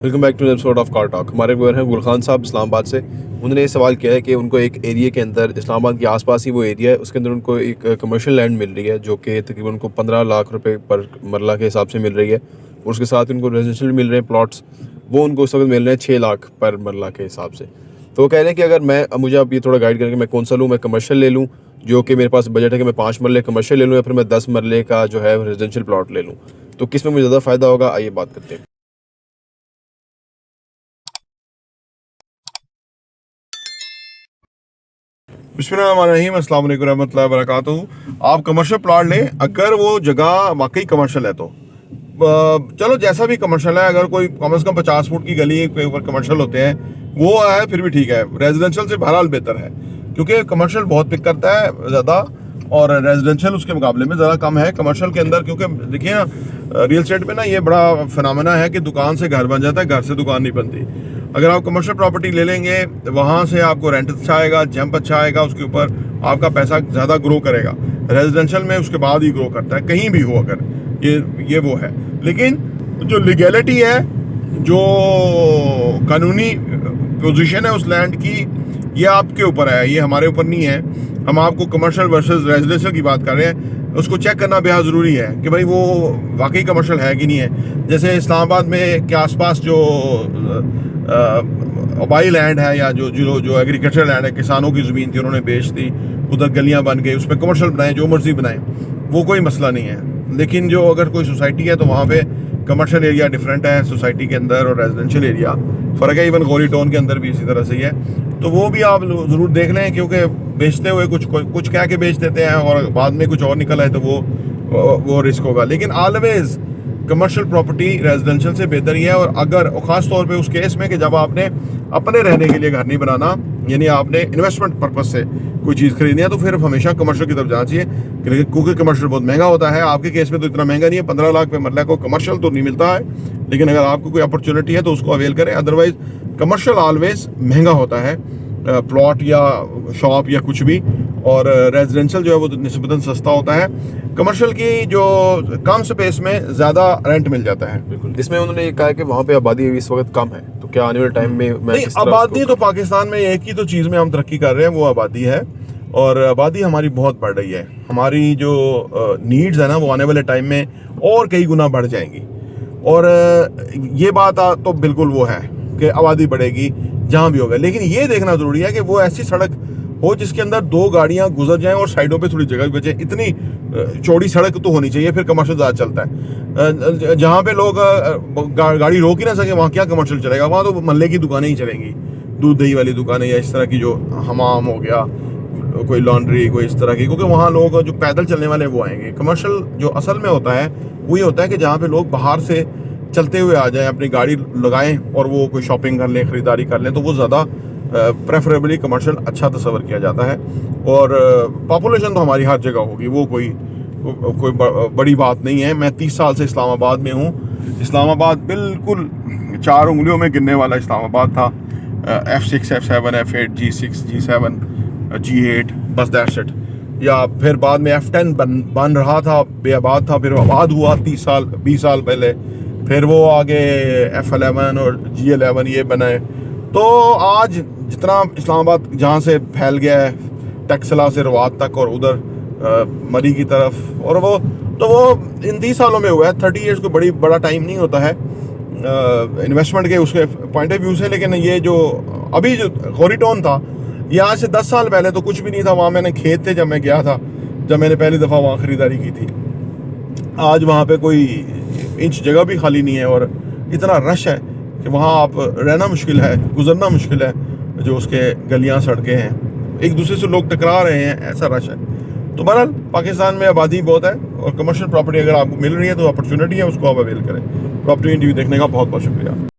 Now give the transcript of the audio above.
Welcome back to episode of car talk. हमारे viewer हैं गुल खान साहब इस्लामाबाद से। उन्होंने ये सवाल किया है कि उनको एक एरिया के अंदर, इस्लामाबाद के आसपास ही वो एरिया है, उसके अंदर उनको एक कमर्शियल लैंड मिल रही है जो कि तकरीबन उनको 15 लाख रुपए पर मरला के हिसाब से मिल रही है। और उसके साथ उनको रेजिडेंशियल मिल रहे हैं प्लॉट्स, वो उनको उस वक्त मिल रहे हैं 6 लाख पर मरला के हिसाब से। तो वो कह रहे हैं कि अगर मुझे आप ये थोड़ा गाइड करें कि मैं कौन सा लूँ, मैं कमर्शियल ले लूँ जो कि मेरे पास बजट है कि मैं 5 मरले कमर्शियल ले लूँ, या फिर मैं 10 मरले का जो है रेजिडेंशियल प्लॉट ले लूँ, तो किस में मुझे ज़्यादा फ़ायदा होगा, आइए बात करते हैं। बिस्मिल्लाहिर्रहमानिर्रहीम, अस्सलाम वालेकुम रहमतुल्लाहि व बरकातहू। आप कमर्शियल प्लॉट लें अगर वो जगह वाकई कमर्शियल है तो चलो जैसा भी कमर्शियल है, अगर कोई कम से कम 50 फुट की गली के ऊपर कमर्शियल होते हैं वो है फिर भी ठीक है। रेजिडेंशियल से बहरहाल बेहतर है क्योंकि कमर्शियल बहुत पिक करता है ज़्यादा और रेजिडेंशियल उसके मुकाबले में ज़रा कम है कमर्शियल के अंदर। क्योंकि देखिए ना, रियल एस्टेट में ना ये बड़ा फिनोमेना है कि दुकान से घर बन जाता है, घर से दुकान नहीं बनती। अगर आप कमर्शियल प्रॉपर्टी ले लेंगे वहाँ से आपको रेंट अच्छा आएगा, जंप अच्छा आएगा, उसके ऊपर आपका पैसा ज़्यादा ग्रो करेगा। रेजिडेंशियल में उसके बाद ही ग्रो करता है, कहीं भी हो अगर ये वो है। लेकिन जो लीगैलिटी है, जो कानूनी पोजीशन है उस लैंड की, ये आपके ऊपर है, ये हमारे ऊपर नहीं है। हम आपको कमर्शियल वर्सेस रेजिडेंशियल की बात कर रहे हैं, उसको चेक करना बेहद ज़रूरी है कि भाई वो वाकई कमर्शियल है कि नहीं है। जैसे इस्लामाबाद में के आसपास जो आबाई लैंड है या जो एग्रीकल्चर लैंड है, किसानों की ज़मीन थी उन्होंने बेच दी, उधर गलियां बन गई, उसमें कमर्शियल बनाए, जो मर्जी बनाए, वो कोई मसला नहीं है। लेकिन जो अगर कोई सोसाइटी है तो वहाँ पे कमर्शियल एरिया डिफरेंट है सोसाइटी के अंदर और रेजिडेंशियल एरिया फ़र्क है। इवन गोरी टाउन के अंदर भी इसी तरह से ही है, तो वो भी आप ज़रूर देख लें क्योंकि बेचते हुए कुछ कह के बेच देते हैं और बाद में कुछ और निकल आए तो वो रिस्क होगा। लेकिन ऑलवेज कमर्शियल प्रॉपर्टी रेजिडेंशियल से बेहतर ही है। और अगर ख़ास तौर पे उस केस में कि जब आपने अपने रहने के लिए घर नहीं बनाना, यानी आपने इन्वेस्टमेंट पर्पस से कोई चीज़ खरीदनी है, तो फिर हमेशा कमर्शियल की तरफ जाना चाहिए क्योंकि कमर्शियल बहुत महंगा होता है। आपके केस में तो इतना महंगा नहीं है, 15 लाख पे मरला को कमर्शियल तो नहीं मिलता है, लेकिन अगर आपको कोई अपॉर्चुनिटी है तो उसको अवेल करें। अदरवाइज कमर्शियल ऑलवेज महंगा होता है, प्लॉट या शॉप या कुछ भी, और रेजिडेंशियल जो है वो निस्बतन सस्ता होता है। कमर्शियल की जो कम स्पेस में ज़्यादा रेंट मिल जाता है। बिल्कुल, जिसमें उन्होंने ये कहा है कि वहाँ पे आबादी इस वक्त कम है, तो क्या आने वाले टाइम में नहीं, आबादी तो पाकिस्तान में एक ही तो चीज़ में हम तरक्की कर रहे हैं, वो आबादी है। और आबादी हमारी बहुत बढ़ रही है, हमारी जो नीड्स है ना वो आने वाले टाइम में और कई गुना बढ़ जाएंगी। और ये बात तो बिल्कुल वो है कि आबादी बढ़ेगी जहाँ भी होगा, लेकिन ये देखना ज़रूरी है कि वो ऐसी सड़क हो जिसके अंदर 2 गाड़ियाँ गुजर जाएं और साइडों पे थोड़ी जगह भी बचे। इतनी चौड़ी सड़क तो होनी चाहिए, फिर कमर्शियल ज़्यादा चलता है। जहाँ पे लोग गाड़ी रोक ही ना सके वहाँ क्या कमर्शियल चलेगा, वहाँ तो मोहल्ले की दुकानें ही चलेंगी, दूध दही वाली दुकानें या इस तरह की, जो हमाम हो गया, कोई लॉन्ड्री, कोई इस तरह की, क्योंकि वहाँ लोग जो पैदल चलने वाले वो आएंगे। कमर्शियल जो असल में होता है वो ये होता है कि जहाँ पे लोग बाहर से चलते हुए आ जाएं, अपनी गाड़ी लगाएं और वो कोई शॉपिंग कर लें, ख़रीदारी कर लें, तो वो ज़्यादा प्रेफरेबली कमर्शियल अच्छा तस्वर किया जाता है। और पॉपुलेशन तो हमारी हर जगह होगी, वो कोई बड़ी बात नहीं है। मैं 30 साल से इस्लामाबाद में हूँ। इस्लामाबाद बिल्कुल 4 उंगलियों में गिनने वाला इस्लामाबाद था। F6, F7, F8, G6, G7, G8, बस दैट्स इट। या फिर बाद में F10 बन रहा था, बेआबाद था, फिर आबाद हुआ 20 साल पहले, फिर वो आगे F11 और G11 ये बनाए। तो आज जितना इस्लामाबाद जहाँ से फैल गया है टक्सला से रवात तक और उधर मरी की तरफ, और वो इन 30 सालों में हुआ है। 30 ईयर्स को बड़ा टाइम नहीं होता है इन्वेस्टमेंट के उसके पॉइंट ऑफ व्यू से। लेकिन ये जो अभी जो गोरी टाउन था, ये आज से 10 साल पहले तो कुछ भी नहीं था। वहाँ मैंने खेत थे जब मैं गया था, जब मैंने पहली दफ़ा वहाँ ख़रीदारी की थी। आज वहाँ पे कोई इंच जगह भी खाली नहीं है और इतना रश है कि वहाँ आप रहना मुश्किल है, गुजरना मुश्किल है। जो उसके गलियाँ सड़कें हैं, एक दूसरे से लोग टकरा रहे हैं, ऐसा रश है। तो बहरहाल पाकिस्तान में आबादी बहुत है और कमर्शियल प्रॉपर्टी अगर आपको मिल रही है तो अपॉर्चुनिटी है, उसको आप अवेल करें। प्रॉपर्टी इंटरव्यू देखने का बहुत बहुत शुक्रिया।